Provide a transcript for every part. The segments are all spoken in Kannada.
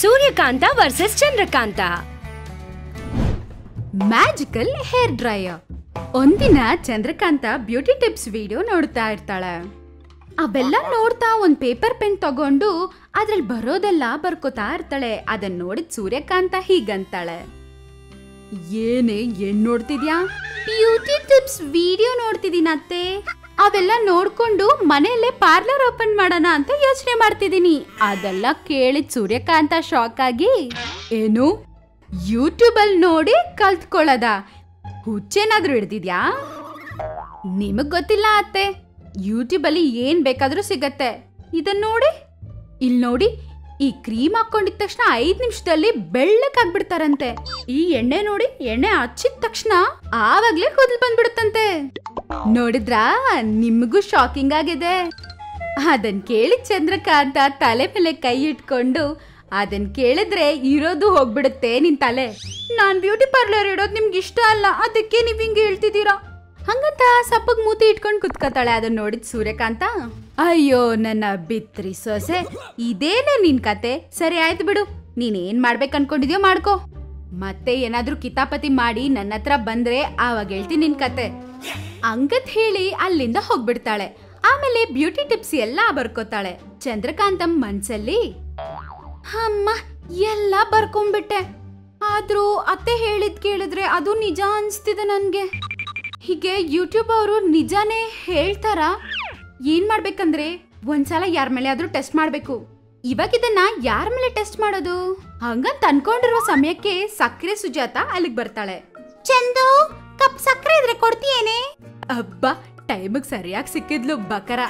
Suryakanta versus Chandrakanta. Magical hair dryer. ಒಂದಿನ ಚಂದ್ರಕಾಂತ ಬ್ಯೂಟಿ ಟಿಪ್ಸ್ ವಿಡಿಯೋ ನೋಡ್ತಾ ಇರ್ತಾಳೆ. ಅವೆಲ್ಲ ನೋಡ್ತಾ ಒಂದ್ ಪೇಪರ್ ಪೆನ್ ತಗೊಂಡು ಅದ್ರಲ್ಲಿ ಬರೋದೆಲ್ಲ ಬರ್ಕೋತಾ ಇರ್ತಾಳೆ. ಅದನ್ನ ನೋಡಿದ್ ಸೂರ್ಯಕಾಂತ ಹೀಗಂತಾಳೆ, ಏನ್ ನೋಡ್ತಿದ್ಯಾ? ಬ್ಯೂಟಿ ಟಿಪ್ಸ್ ವಿಡಿಯೋ ನೋಡ್ತಿದೀನಿ ಅತ್ತೆ. ಅವೆಲ್ಲ ನೋಡ್ಕೊಂಡು ಮನೆಯಲ್ಲೇ ಪಾರ್ಲರ್ ಓಪನ್ ಮಾಡೋಣ ಅಂತ ಯೋಚನೆ ಮಾಡ್ತಿದೀನಿ. ಅದೆಲ್ಲ ಕೇಳಿದ್ ಸೂರ್ಯಕಾಂತ ಶಾಕ್ ಆಗಿ, ಏನು ಯೂಟ್ಯೂಬ್ ಅಲ್ಲಿ ನೋಡಿ ಕಲ್ತ್ಕೊಳ್ಳೋದ? ಹುಚ್ಚೇನಾದ್ರೂ ಹಿಡ್ದಿದ್ಯಾ? ನಿಮಗ್ ಗೊತ್ತಿಲ್ಲ ಅತ್ತೆ, ಯೂಟ್ಯೂಬ್ ಅಲ್ಲಿ ಏನ್ ಬೇಕಾದ್ರೂ ಸಿಗತ್ತೆ. ಇದನ್ ನೋಡಿ, ಇಲ್ಲಿ ನೋಡಿ, ಈ ಕ್ರೀಮ್ ಹಾಕೊಂಡಿದ ತಕ್ಷಣ 5 ನಿಮಿಷದಲ್ಲಿ ಬೆಳ್ಳಕ್ಕಾಗ್ಬಿಡ್ತಾರಂತೆ. ಈ ಎಣ್ಣೆ ನೋಡಿ, ಎಣ್ಣೆ ಹಚ್ಚಿದ ತಕ್ಷಣ ಆವಾಗ್ಲೇ ಕೂದಲು ಬಂದ್ಬಿಡುತ್ತಂತೆ. ನೋಡಿದ್ರಾ? ನಿಮಗೂ ಶಾಕಿಂಗ್ ಆಗಿದೆ. ಅದನ್ ಕೇಳಿ ಚಂದ್ರಕಾಂತ ತಲೆ ಮೇಲೆ ಕೈ ಇಟ್ಕೊಂಡು, ಅದನ್ ಕೇಳಿದ್ರೆ ಇರೋದು ಹೋಗ್ಬಿಡುತ್ತೆ ನಿನ್ ತಲೆ. ನಾನ್ ಬ್ಯೂಟಿ ಪಾರ್ಲರ್ ಇಡೋದು ನಿಮ್ಗೆ ಇಷ್ಟ ಅಲ್ಲ, ಅದಕ್ಕೆ ನೀವ್ ಹಿಂಗೆ ಹೇಳ್ತಿದ್ದೀರಾ ಹಂಗಂತ ಸಪ್ಪಗ್ ಮೂತಿ ಇಟ್ಕೊಂಡ್ ಕುತ್ಕೋತಾಳೆ. ಅದನ್ನ ನೋಡಿದ್ ಸೂರ್ಯಕಾಂತ, ಅಯ್ಯೋ ನನ್ನ ಬಿತ್ರಿ ಸೊಸೆ, ಇದೇನೆ ನಿನ್ ಕತೆ. ಸರಿ ಆಯ್ತು ಬಿಡು, ನೀನ್ ಏನ್ ಮಾಡ್ಬೇಕು ಅನ್ಕೊಂಡಿದ್ಯೋ ಮಾಡ್ಕೋ. ಮತ್ತೆ ಏನಾದ್ರೂ ಕಿತಾಪತಿ ಮಾಡಿ ನನ್ನ ಹತ್ರ ಬಂದ್ರೆ ಆವಾಗ ಹೇಳ್ತೀನಿ ನಿನ್ ಕತೆ ಹಂಗತ್ ಹೇಳಿ ಅಲ್ಲಿಂದ ಹೋಗ್ಬಿಡ್ತಾಳೆ. ಆಮೇಲೆ ಬ್ಯೂಟಿ ಟಿಪ್ಸ್ ಎಲ್ಲಾ ಬರ್ಕೋತಾಳೆ. ಚಂದ್ರಕಾಂತಂ ಮನ್ಸಲ್ಲಿ, ಅಮ್ಮ ಎಲ್ಲ ಬರ್ಕೊಂಡ್ಬಿಟ್ಟೆ, ಆದ್ರೂ ಅತ್ತೆ ಹೇಳಿದ್ ಕೇಳಿದ್ರೆ ಅದು ನಿಜ ಅನ್ಸ್ತಿದೆ ನನ್ಗೆ. ಹೀಗೆ ಯೂಟ್ಯೂಬ್ ಅವರು ನಿಜಾನೇ ಹೇಳ್ತಾರ? ಏನ್ ಮಾಡ್ಬೇಕಂದ್ರೆ ಒಂದ್ಸಲ ಯಾರ ಮೇಲೆ ಆದ್ರೂ ಟೆಸ್ಟ್ ಮಾಡ್ಬೇಕು. ಇವಾಗ ಇದನ್ನ ಯಾರ ಮೇಲೆ ಟೆಸ್ಟ್ ಮಾಡೋದು ಹಂಗಂತ ಅನ್ಕೊಂಡಿರುವ ಸಮಯಕ್ಕೆ ಸಕ್ಕರೆ ಸುಜಾತ ಅಲ್ಲಿಗೆ ಬರ್ತಾಳೆ. ಚಂದು, ಕಪ್ ಸಕ್ಕರೆ ಇದ್ರೆ ಕೊಡ್ತೀಯೇನೆ? ಅಬ್ಬಾ, ಟೈಮಿಗೆ ಸರಿಯಾಗಿ ಸಿಕ್ಕಿದ್ಲು ಬಕರ.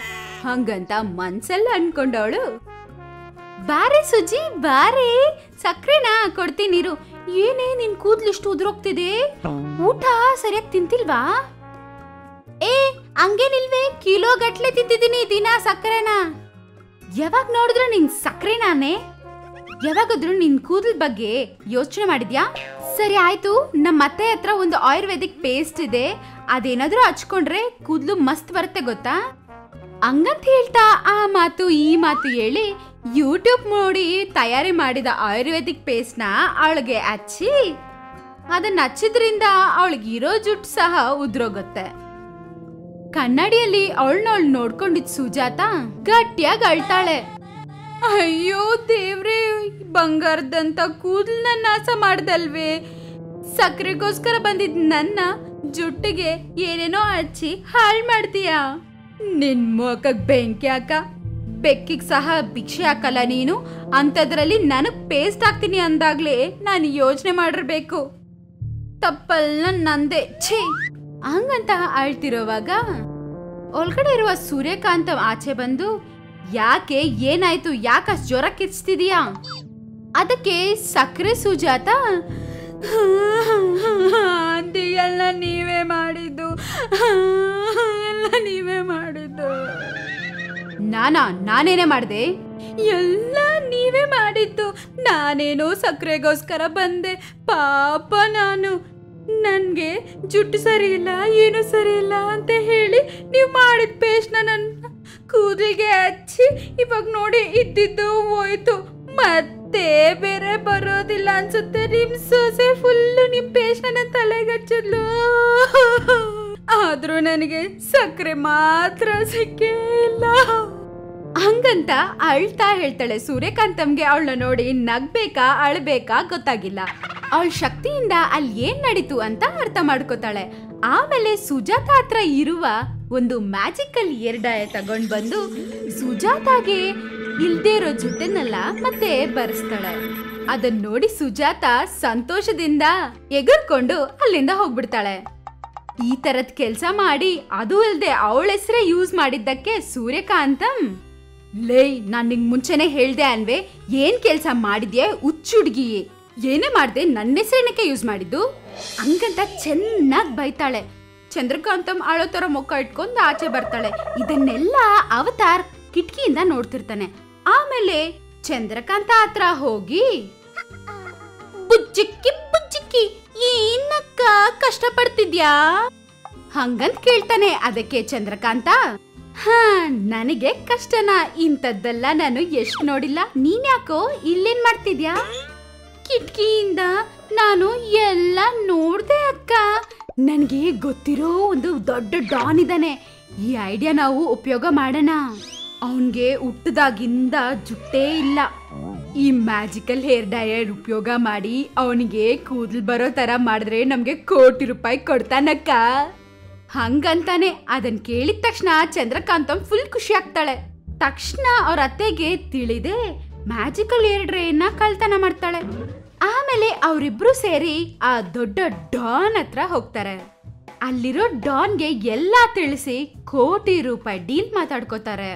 ಹಂಗಂತ ಮನ್ಸಲ್ಲ ಅನ್ಕೊಂಡವಳು, ಬಾರೆ ಸುಜಿ ಬಾರೆ, ಸಕ್ಕರೆನಾ ಕೊಡ್ತೀನಿರು. ಏನೇ ನಿನ್ ಕೂದ್ಲು ಇಷ್ಟು ಉದುರೋಗ್ತಿದೆ, ಊಟ ಸರಿಯಾಗಿ ತಿಂತಿಲ್ವಾ? ಏ ಹಂಗೇನಿಲ್ವೇ, ಕಿಲೋ ಗಟ್ಲೆ ತಿಂತಿದ್ದೀನಿ ದಿನ ಸಕ್ಕರೆನ. ಯಾವಾಗ ನೋಡಿದ್ರು ನಿನ್ ಸಕ್ಕರೆನಾನೆ? ಯಾವಾಗಾದ್ರೂ ನಿನ್ ಕೂದಲ್ ಬಗ್ಗೆ ಯೋಚನೆ ಮಾಡಿದ್ಯಾ? ಸರಿ ಆಯ್ತು, ನಮ್ಮ ಅತ್ತೆ ಹತ್ರ ಒಂದು ಆಯುರ್ವೇದಿಕ್ ಪೇಸ್ಟ್ ಇದೆ, ಅದೇನಾದ್ರೂ ಹಚ್ಕೊಂಡ್ರೆ ಕೂದ್ಲು ಮಸ್ತ್ ಬರುತ್ತೆ ಗೊತ್ತಾ? ಹಂಗಂತ ಹೇಳ್ತಾ ಆ ಮಾತು ಈ ಮಾತು ಹೇಳಿ ಯೂಟ್ಯೂಬ್ ನೋಡಿ ತಯಾರಿ ಮಾಡಿದ ಆಯುರ್ವೇದಿಕ್ ಪೇಸ್ಟ್ ನ ಅವಳಿಗೆ ಹಚ್ಚಿ, ಅದನ್ನ ಹಚ್ಚಿದ್ರಿಂದ ಅವಳಿಗೆ ಇರೋ ಜುಟ್ಟು ಸಹ ಉದ್ರೋಗುತ್ತೆ. ಕನ್ನಡಿಯಲ್ಲಿ ಅವಳನ್ನವಳು ನೋಡ್ಕೊಂಡಿದ್ ಸುಜಾತ ಗಟ್ಟಿಯಾಗಿ ಅಳ್ತಾಳೆ, ಅಯ್ಯೋ ದೇವ್ರೇ, ಬಂಗಾರದಂತ ಕೂದಲನ್ನ ನಾಶ ಮಾಡ್ದಲ್ವೇ. ಸಕ್ಕರೆಗೋಸ್ಕರ ಬಂದಿದ್ ನನ್ನ ಜುಟ್ಟಿಗೆ ಏನೇನೋ ಹಚ್ಚಿ ಹಾಳ್ ಮಾಡ್ತೀಯಾ? ನಿನ್ ಮುಖಕ್ ಬೆಂಕಿ ಹಾಕ, ಬೆಕ್ಕಿಗ್ ಸಹ ಭಿಕ್ಷೆ ಹಾಕಲ್ಲ ನೀನು. ಅಂತದ್ರಲ್ಲಿ ನನಗ್ ಪೇಸ್ಟ್ ಹಾಕ್ತೀನಿ ಅಂದಾಗ್ಲೇ ನಾನು ಯೋಚನೆ ಮಾಡಿರ್ಬೇಕು. ತಪ್ಪಲ್ಲ ನಂದೆ, ಛೀ. ಹಂಗಂತ ಅಳ್ತಿರೋವಾಗ ಒಳಗಡೆ ಇರುವ ಸೂರ್ಯಕಾಂತ ಆಚೆ ಬಂದು, ಯಾಕೆ ಏನಾಯ್ತು, ಯಾಕಷ್ಟು ಜ್ವರ ಕಿರ್ಚ್ತಿದೀಯಾ? ಅದಕ್ಕೆ ಸಕ್ಕರೆ ಸುಜಾತ, ಎಲ್ಲ ನೀವೇ ಮಾಡಿದ್ದು, ಎಲ್ಲ ನೀವೇ ಮಾಡಿದ್ದು. ನಾನೇನೇ ಮಾಡಿದೆ? ಎಲ್ಲ ನೀವೇ ಮಾಡಿದ್ದು. ನಾನೇನೋ ಸಕ್ಕರೆಗೋಸ್ಕರ ಬಂದೆ, ಪಾಪ ನಾನು. ನನ್ಗೆ ಜುಟ್ಟು ಸರಿ ಇಲ್ಲ, ಏನು ಸರಿ ಇಲ್ಲ ಅಂತ ಹೇಳಿ ನೀವು ಮಾಡಿದ ಪೇಸ್ಟ್ನ ನನ್ನ ಕೂದಲಿಗೆ ಹಚ್ಚಿ ಇವಾಗ ನೋಡಿ ಇದ್ದಿದ್ದು ಹೋಯ್ತು. ಮತ್ತೆ ಬೇರೆ ಬರೋದಿಲ್ಲ ಅನ್ಸುತ್ತೆ. ನಿಮ್ ಸೊಸೆ ಫುಲ್ಲು ನಿಮ್ ಪೇಸ್ಟ್ ನನ್ನ ತಲೆಗೆ ಹಚ್ಚಿದ್ಲು, ಆದ್ರೂ ನನಗೆ ಸಕ್ಕರೆ ಮಾತ್ರ ಸಿಕ್ಕೇ ಇಲ್ಲ. ಹಂಗಂತ ಅಳ್ತಾ ಹೇಳ್ತಾಳೆ. ಸೂರ್ಯಕಾಂತಂಗೆ ಅವಳನ್ನ ನೋಡಿ ನಗ್ಬೇಕಾ ಅಳ್ಬೇಕಾ ಗೊತ್ತಾಗಿಲ್ಲ. ಅವಳ ಶಕ್ತಿಯಿಂದ ಅಲ್ಲಿ ಏನ್ ನಡೀತು ಅಂತ ಅರ್ಥ ಮಾಡ್ಕೋತಾಳೆ. ಆಮೇಲೆ ಸುಜಾತ ಹತ್ರ ಇರುವ ಒಂದು ಮ್ಯಾಜಿಕಲ್ ಹೇರ್ ಡ್ರೈಯರ್ ತಗೊಂಡ್ ಬಂದು ಸುಜಾತಾಗೆ ಇಲ್ದೇ ಇರೋ ಜುಟ್ಟನ್ನೆಲ್ಲ ಮತ್ತೆ ಬರ್ಸ್ತಾಳೆ. ಅದನ್ನ ನೋಡಿ ಸುಜಾತ ಸಂತೋಷದಿಂದ ಎಗರ್ಕೊಂಡು ಅಲ್ಲಿಂದ ಹೋಗ್ಬಿಡ್ತಾಳೆ. ಈ ತರದ್ ಕೆಲ್ಸ ಮಾಡಿ ಅದು ಅಲ್ದೆ ಅವಳ ಹೆಸರೇ ಯೂಸ್ ಮಾಡಿದ್ದಕ್ಕೆ ಸೂರ್ಯಕಾಂತಂ, ಲೇ ನಾನ್ ನಿಂಗ್ ಮುಂಚೆನೆ ಹೇಳ್ದೆ ಅನ್ವೆ, ಏನ್ ಕೆಲ್ಸ ಮಾಡಿದ್ಯೆ ಹುಚ್ಚುಡ್ಗಿ, ಏನೇ ಮಾಡ್ದೆ, ನನ್ನ ಹೆಸರೇನಕ್ಕೆ ಯೂಸ್ ಮಾಡಿದ್ದು ಹಂಗಂತ ಚೆನ್ನಾಗ್ ಬೈತಾಳೆ. ಚಂದ್ರಕಾಂತಂ ಆಳೋ ತರ ಮುಖ ಇಟ್ಕೊಂಡು ಆಚೆ ಬರ್ತಾಳೆ. ಇದನ್ನೆಲ್ಲ ಅವತಾರ್ ಕಿಟಕಿಯಿಂದ ನೋಡ್ತಿರ್ತಾನೆ. ಆಮೇಲೆ ಚಂದ್ರಕಾಂತ ಹತ್ರ ಹೋಗಿ, ಬುಜ್ಜಿಕ್ಕಿ ಬುಜ್ಜಿಕ್ಕಿ ಏನಕ್ಕ ಕಷ್ಟ ಪಡ್ತಿದ್ಯಾ ಹಂಗಂತ ಕೇಳ್ತಾನೆ. ಅದಕ್ಕೆ ಚಂದ್ರಕಾಂತ, ಹಾ, ನನಗೆ ಕಷ್ಟನಾ? ಇಂಥದ್ದೆಲ್ಲ ನಾನು ಎಷ್ಟು ನೋಡಿಲ್ಲ. ನೀನ್ಯಾಕೋ ಇಲ್ಲೇನ್ ಮಾಡ್ತಿದ್ಯಾ? ಕಿಟಕಿಯಿಂದ ನಾನು ಎಲ್ಲ ನೋಡ್ದೆ ಅಕ್ಕ. ನನ್ಗೆ ಗೊತ್ತಿರೋ ಒಂದು ದೊಡ್ಡ ಡಾನ್ ಇದ್ದಾನೆ. ಈ ಐಡಿಯಾ ನಾವು ಉಪಯೋಗ ಮಾಡೋಣ. ಅವನ್ಗೆ ಹುಟ್ಟದಾಗಿಂದ ಜುಟ್ಟೇ ಇಲ್ಲ. ಈ ಮ್ಯಾಜಿಕಲ್ ಹೇರ್ ಡೈಯರ್ ಉಪಯೋಗ ಮಾಡಿ ಅವನಿಗೆ ಕೂದಲು ಬರೋ ತರ ಮಾಡಿದ್ರೆ ನಮ್ಗೆ ₹1,00,00,000 ಕೊಡ್ತಾನಕ್ಕ. ಹಂಗಂತಾನೆ ಅದನ್ ಕೇಳಿದ ತಕ್ಷಣ ಚಂದ್ರಕಾಂತಮ್ ಫುಲ್ ಖುಷಿ ಆಗ್ತಾಳೆ. ತಕ್ಷಣ ಅವ್ರ ಅತ್ತೆಗೆ ತಿಳಿದೆ ಮ್ಯಾಜಿಕಲ್ ಹೇರ್ ಡ್ರೈಯರ್ನ ಕಳ್ತನ ಮಾಡ್ತಾಳೆ. ಆಮೇಲೆ ಅವರಿಬ್ರು ಸೇರಿ ಆ ದೊಡ್ಡ ಡಾನ್ ಹತ್ರ ಹೋಗ್ತಾರೆ. ಅಲ್ಲಿರೋ ಡಾನ್ಗೆ ಎಲ್ಲಾ ತಿಳಿಸಿ ₹1,00,00,000 ಡೀಲ್ ಮಾತಾಡ್ಕೋತಾರೆ.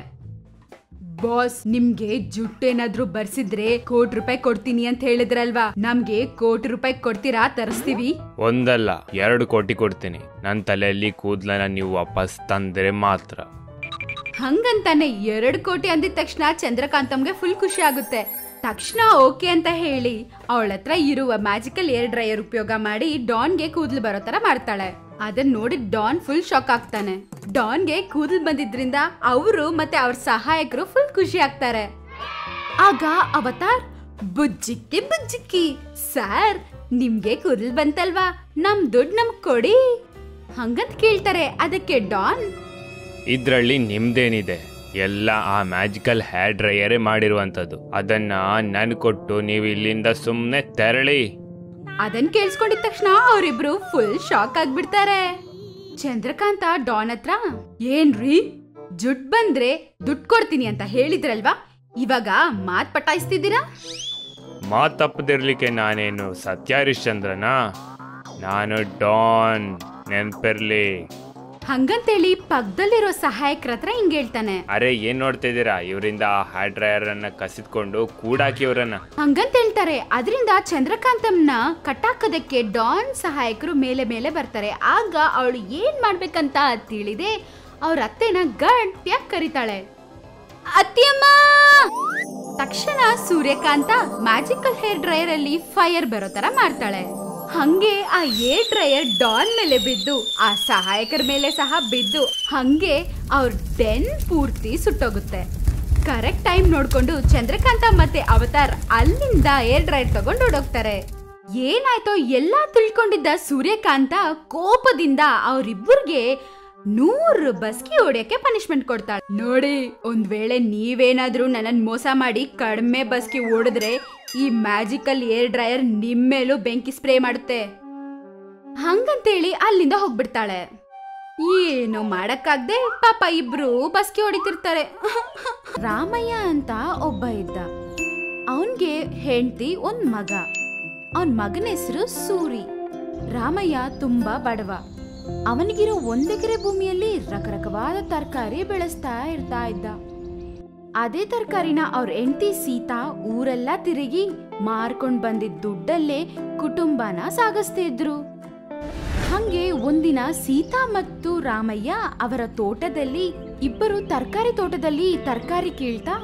ಬಾಸ್, ನಿಮ್ಗೆ ಜುಟ್ಟೇನಾದ್ರೂ ಬರ್ಸಿದ್ರೆ ₹1,00,00,000 ಕೊಡ್ತೀನಿ ಅಂತ ಹೇಳಿದ್ರಲ್ವಾ, ನಮ್ಗೆ ₹1,00,00,000 ಕೊಡ್ತೀರಾ? ತರಿಸ್ತೀವಿ. ಒಂದಲ್ಲ 2 ಕೋಟಿ ಕೊಡ್ತೀನಿ. ನನ್ನ ತಲೆಯಲ್ಲಿ ಕೂದಲನ್ನ ನೀವು ವಾಪಸ್ ತಂದ್ರೆ ಮಾತ್ರ. ಹಂಗಂತಾನೆ 2 ಕೋಟಿ ಅಂದಿದ ತಕ್ಷಣ ಚಂದ್ರಕಾಂತಮ್ಗೆ ಫುಲ್ ಖುಷಿ ಆಗುತ್ತೆ. ತಕ್ಷಣ ಓಕೆ ಅಂತ ಹೇಳಿ ಅವಳ ಹತ್ರ ಇರುವ ಮ್ಯಾಜಿಕಲ್ ಏರ್ ಡ್ರೈಯರ್ ಉಪಯೋಗ ಮಾಡಿ ಡಾನ್ಗೆ ಕೂದಲು ಬರೋ ತರ ಮಾಡ್ತಾಳೆ. ಅದನ್ನ ನೋಡಿ ಡಾನ್ ಫುಲ್ ಶಾಕ್ ಆಗ್ತಾನೆ. ಡಾನ್ಗೆ ಕೂದಲು ಬಂದಿದ್ರಿಂದ ಅವರು ಮತ್ತೆ ಅವ್ರ ಸಹಾಯಕರು ಫುಲ್ ಖುಷಿ ಆಗ್ತಾರೆ. ಆಗ ಅವತಾರ್ ಬುಜ್ಜಿಕ್ಕಿ ಬುಜ್ಜಿಕ್ಕಿ, ಸರ್ ನಿಮ್ಗೆ ಕೂದಲು ಬಂತಲ್ವಾ, ನಮ್ ದುಡ್ಡು ನಮ್ಗ್ ಕೊಡಿ ಹಂಗಂತ ಕೇಳ್ತಾರೆ. ಅದಕ್ಕೆ ಡಾನ್, ಇದ್ರಲ್ಲಿ ನಿಮ್ದೇನಿದೆ, ಎಲ್ಲ ಆ ಮ್ಯಾಜಿಕಲ್ ಹೇರ್ ಡ್ರೈಯರೇ ಮಾಡಿರುವಂತದ್ದು. ಅದನ್ನ ನನ್ ಕೊಟ್ಟು ನೀವು ಇಲ್ಲಿಂದ ಸುಮ್ನೆ ತೆರಳಿ. ಅದನ್ ಕೇಳಿಸ್ಕೊಂಡಿದ ತಕ್ಷಣ ಅವರಿಬ್ರು ಫುಲ್ ಶಾಕ್ ಆಗ್ಬಿಡ್ತಾರೆ. ಚಂದ್ರಕಾಂತ ಡಾನ್ ಹತ್ರ, ಏನ್ರಿ ಜುಟ್ ಬಂದ್ರೆ ದುಡ್ಡು ಕೊಡ್ತೀನಿ ಅಂತ ಹೇಳಿದ್ರಲ್ವಾ, ಇವಾಗ ಮಾತ್ ಪಟಾಯಿಸ್ತಿದ್ದೀರಾ? ಮಾತ್ ತಪ್ಪದಿರ್ಲಿಕ್ಕೆ ನಾನೇನು ಸತ್ಯ ಹರಿಶ್ಚಂದ್ರನಾ? ನಾನು ಡಾನ್, ನೆನ್ಪಿರ್ಲಿ. ಹಂಗಂತೇಳಿ ಪಕ್ಕದಲ್ಲಿರೋ ಸಹಾಯಕರ ಹತ್ರ ಹಿಂಗ್ ಹೇಳ್ತಾನೆ. ಅರೆ ಏನ್ ನೋಡ್ತಿದ್ದೀರಾ, ಇವರಿಂದ ಹೇರ್ ಡ್ರೈಯರ್ ಅನ್ನ ಕಸಿದ್ಕೊಂಡು ಕೂಡಾಕಿ ಇವ್ರನ್ನ ಹಂಗಂತ ಹೇಳ್ತಾರೆ. ಅದರಿಂದ ಚಂದ್ರಕಾಂತಮ್ನ ಕಟ್ಟಾಕೋದಕ್ಕೆ ಡಾನ್ ಸಹಾಯಕರು ಮೇಲೆ ಮೇಲೆ ಬರ್ತಾರೆ. ಆಗ ಅವಳು ಏನ್ ಮಾಡ್ಬೇಕಂತ ತಿಳಿದೆ ಅವ್ರ ಅತ್ತೆನ ಗಟ್ಟಿಯಾಗಿ ಕರೀತಾಳೆ, ಅತ್ತಿಯಮ್ಮ. ತಕ್ಷಣ ಸೂರ್ಯಕಾಂತ ಮ್ಯಾಜಿಕಲ್ ಹೇರ್ ಡ್ರೈಯರ್ ಅಲ್ಲಿ ಫೈರ್ ಬರೋ ತರ ಮಾಡ್ತಾಳೆ. ಹಂಗೆ ಆ ಏರ್ ಡ್ರೈಯರ್ ಡಾನ್ ಮೇಲೆ ಬಿದ್ದು ಆ ಸಹಾಯಕರ ಮೇಲೆ ಸಹ ಬಿದ್ದು ಹಂಗೆ ಅವ್ರ ಡೆನ್ ಪೂರ್ತಿ ಸುಟ್ಟೋಗುತ್ತೆ. ಕರೆಕ್ಟ್ ಟೈಮ್ ನೋಡ್ಕೊಂಡು ಚಂದ್ರಕಾಂತ ಮತ್ತೆ ಅವತಾರ್ ಅಲ್ಲಿಂದ ಏರ್ ಡ್ರೈಯರ್ ತಗೊಂಡು ಓಡೋಗ್ತಾರೆ. ಏನಾಯ್ತೋ ಎಲ್ಲಾ ತಿಳ್ಕೊಂಡಿದ್ದ ಸೂರ್ಯಕಾಂತ ಕೋಪದಿಂದ ಅವ್ರಿಬ್ಬರಿಗೆ 100 ಬಸ್ಕಿ ಹೊಡೆಯಕ್ಕೆ ಪನಿಷ್ಮೆಂಟ್ ಕೊಡ್ತಾಳೆ. ನೋಡಿ, ಒಂದ್ ವೇಳೆ ನೀವೇನಾದ್ರೂ ನನ್ನನ್ ಮೋಸ ಮಾಡಿ ಕಡಿಮೆ ಬಸ್ಕಿ ಓಡಿದ್ರೆ ಈ ಮ್ಯಾಜಿಕಲ್ ಏರ್ ಡ್ರೈಯರ್ ನಿಮ್ಮೇಲೂ ಬೆಂಕಿ ಸ್ಪ್ರೇ ಮಾಡುತ್ತೆ ಹಂಗಂತೇಳಿ ಅಲ್ಲಿಂದ ಹೋಗ್ಬಿಡ್ತಾಳೆ. ಏನು ಮಾಡಕ್ಕಾಗ್ದೆ ಪಾಪ ಇಬ್ರು ಬಸ್ಕಿ ಹೊಡಿತಿರ್ತಾರೆ. ರಾಮಯ್ಯ ಅಂತ ಒಬ್ಬ ಇದ್ದ. ಅವನ್ಗೆ ಹೆಂಡತಿ ಒಂದ್ ಮಗ. ಅವನ್ ಮಗನ ಹೆಸರು ಸೂರಿ. ರಾಮಯ್ಯ ತುಂಬಾ ಬಡವ. ಅವನಿಗಿರೋ 1 ಎಕರೆ ಭೂಮಿಯಲ್ಲಿ ರಕರಕವಾದ ತರಕಾರಿ ಬೆಳೆಸ್ತಾ ಇರ್ತಾ ಇದ್ದ. ಅದೇ ತರಕಾರಿನ ಅವ್ರ ಹೆಂಡತಿ ಸೀತಾ ಊರೆಲ್ಲ ತಿರುಗಿ ಮಾರ್ಕೊಂಡ್ ಬಂದಿದ್ದ ದುಡ್ಡಲ್ಲೇ ಕುಟುಂಬನ ಸಾಗಿಸ್ತಿದ್ರು. ಹಂಗೆ ಒಂದಿನ ಸೀತಾ ಮತ್ತು ರಾಮಯ್ಯ ಅವರ ತೋಟದಲ್ಲಿ ಇಬ್ಬರು ತರಕಾರಿ ತೋಟದಲ್ಲಿ ತರಕಾರಿ ಕೀಳ್ತಾ,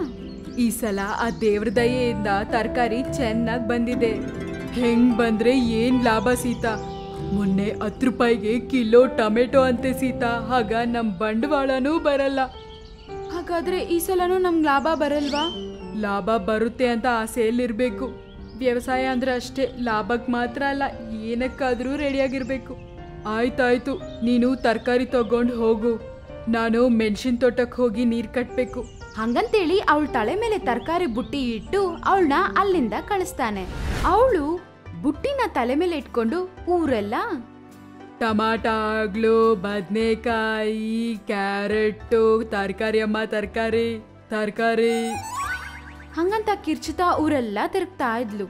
ಈ ಸಲ ಆ ದೇವ್ರ ದಯೆಯಿಂದ ತರಕಾರಿ ಚೆನ್ನಾಗ್ ಬಂದಿದೆ. ಹೆಂಗ್ ಬಂದ್ರೆ ಏನ್ ಲಾಭ ಸೀತಾ? ಮೊನ್ನೆ 10 ರೂಪಾಯಿಗೆ ಕಿಲೋ ಟೊಮೆಟೊ ಅಂತೆ ಸೀತಾ. ಆಗ ನಮ್ ಬಂಡವಾಳನೂ ಬರಲ್ಲ. ಹಾಗಾದ್ರೆ ಈ ಸಲನೂ ನಮ್ಗೆ ಲಾಭ ಬರಲ್ವಾ? ಲಾಭ ಬರುತ್ತೆ ಅಂತ ಆಸೆಯಲ್ಲಿರ್ಬೇಕು. ವ್ಯವಸಾಯ ಅಂದ್ರೆ ಅಷ್ಟೇ, ಲಾಭಕ್ ಮಾತ್ರ ಅಲ್ಲ, ಏನಕ್ಕಾದ್ರೂ ರೆಡಿಯಾಗಿರ್ಬೇಕು. ಆಯ್ತಾಯ್ತು, ನೀನು ತರಕಾರಿ ತಗೊಂಡು ಹೋಗು. ನಾನು ಮೆಣಸಿನ ತೋಟಕ್ಕೆ ಹೋಗಿ ನೀರ್ ಕಟ್ಬೇಕು. ಹಂಗಂತೇಳಿ ಅವಳ ತಲೆ ಮೇಲೆ ತರಕಾರಿ ಬುಟ್ಟಿ ಇಟ್ಟು ಅವಳನ್ನ ಅಲ್ಲಿಂದ ಕಳಿಸ್ತಾನೆ. ಅವಳು ಬುಟ್ಟಿನ ತಲೆ ಮೇಲೆ ಇಟ್ಕೊಂಡು ಊರೆಲ್ಲ ಟಮಾಟ ಆಗ್ಲು, ಬದನೆಕಾಯಿ, ಕ್ಯಾರೆಟ್, ತರಕಾರಿ ಅಮ್ಮ ತರಕಾರಿ ತರಕಾರಿ ಹಂಗಂತ ಕಿರ್ಚುತ್ತಾ ಊರೆಲ್ಲ ತಿರುಗ್ತಾ ಇದ್ಲು.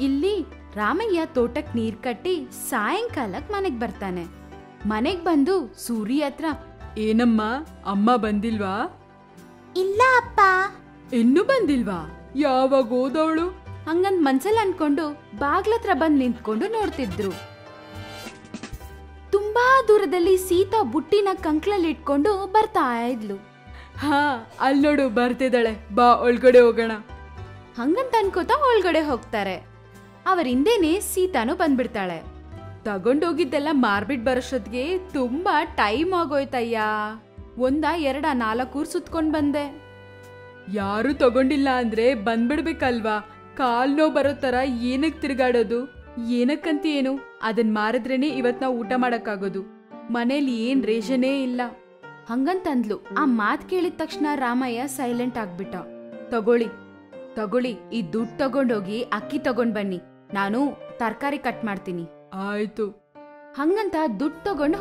ಇಲ್ಲಿ ರಾಮಯ್ಯ ತೋಟಕ್ ನೀರ್ ಕಟ್ಟಿ ಸಾಯಂಕಾಲಕ್ ಮನೆಗ್ ಬರ್ತಾನೆ. ಮನೆಗ್ ಬಂದು ಸೂರಿ ಹತ್ರ, ಏನಮ್ಮ ಅಮ್ಮ ಬಂದಿಲ್ವಾ? ಇಲ್ಲ ಅಪ್ಪ. ಇನ್ನೂ ಬಂದಿಲ್ವಾ? ಯಾವಾಗ ಹೋದವಳು? ಹಂಗಂದ್ ಮನ್ಸಲ್ಲಿ ಅನ್ಕೊಂಡು ಬಾಗ್ಲತ್ರ ಬಂದ್ ನಿಂತ್ಕೊಂಡು ನೋಡ್ತಿದ್ರು. ತುಂಬಾ ದೂರದಲ್ಲಿ ಸೀತಾ ಬುಟ್ಟಿನ ಕಂಕ್ಳಲ್ಲಿ ಇಟ್ಕೊಂಡು ಬರ್ತಾ ಇದ್ಲು. ಹಾ, ಅಲ್ಲಿ ನೋಡು ಬರ್ತಿದ್ದಾಳೆ, ಬಾ ಒಳಗಡೆ ಹೋಗೋಣ ಹಂಗಂತ ಅನ್ಕೋತಾ ಒಳಗಡೆ ಹೋಗ್ತಾರೆ. ಅವರ ಹಿಂದೆನೆ ಸೀತಾನು ಬಂದ್ಬಿಡ್ತಾಳೆ. ತಗೊಂಡೋಗಿದ್ದೆಲ್ಲ ಮಾರ್ಬಿಟ್ ಬರೋಷ್ಟೊತ್ತಿಗೆ ತುಂಬಾ ಟೈಮ್ ಆಗೋಯ್ತಯ್ಯ. ಎರಡ 4 ಊರ್ ಸುತ್ಕೊಂಡ್ ಬಂದೆ. ಯಾರು ತಗೊಂಡಿಲ್ಲ ಅಂದ್ರೆ ಬಂದ್ಬಿಡ್ಬೇಕಲ್ವಾ? ಕಾಲ್ ನೋವು ಬರೋ ತರ ಏನಕ್ ತಿರ್ಗಾಡೋದು? ಏನಕ್ಕಂತ ಏನು, ಅದನ್ ಮಾರಿದ್ರೇನೆ ಇವತ್ ನಾವು ಊಟ ಮಾಡಕ್ಕಾಗೋದು. ಮನೇಲಿ ಏನ್ ರೇಷನೇ ಇಲ್ಲ ಹಂಗಂತಂದ್ಲು. ಆ ಮಾತ್ ಕೇಳಿದ ತಕ್ಷಣ ರಾಮಯ್ಯ ಸೈಲೆಂಟ್ ಆಗ್ಬಿಟ್ಟ. ತಗೊಳ್ಳಿ, ಈ ದುಡ್ಡು ತಗೊಂಡೋಗಿ ಅಕ್ಕಿ ತಗೊಂಡ್ ಬನ್ನಿ, ನಾನು ತರಕಾರಿ ಕಟ್ ಮಾಡ್ತೀನಿ. ಆಯ್ತು. ಹಂಗಂತ ದುಡ್ಡು ತಗೊಂಡು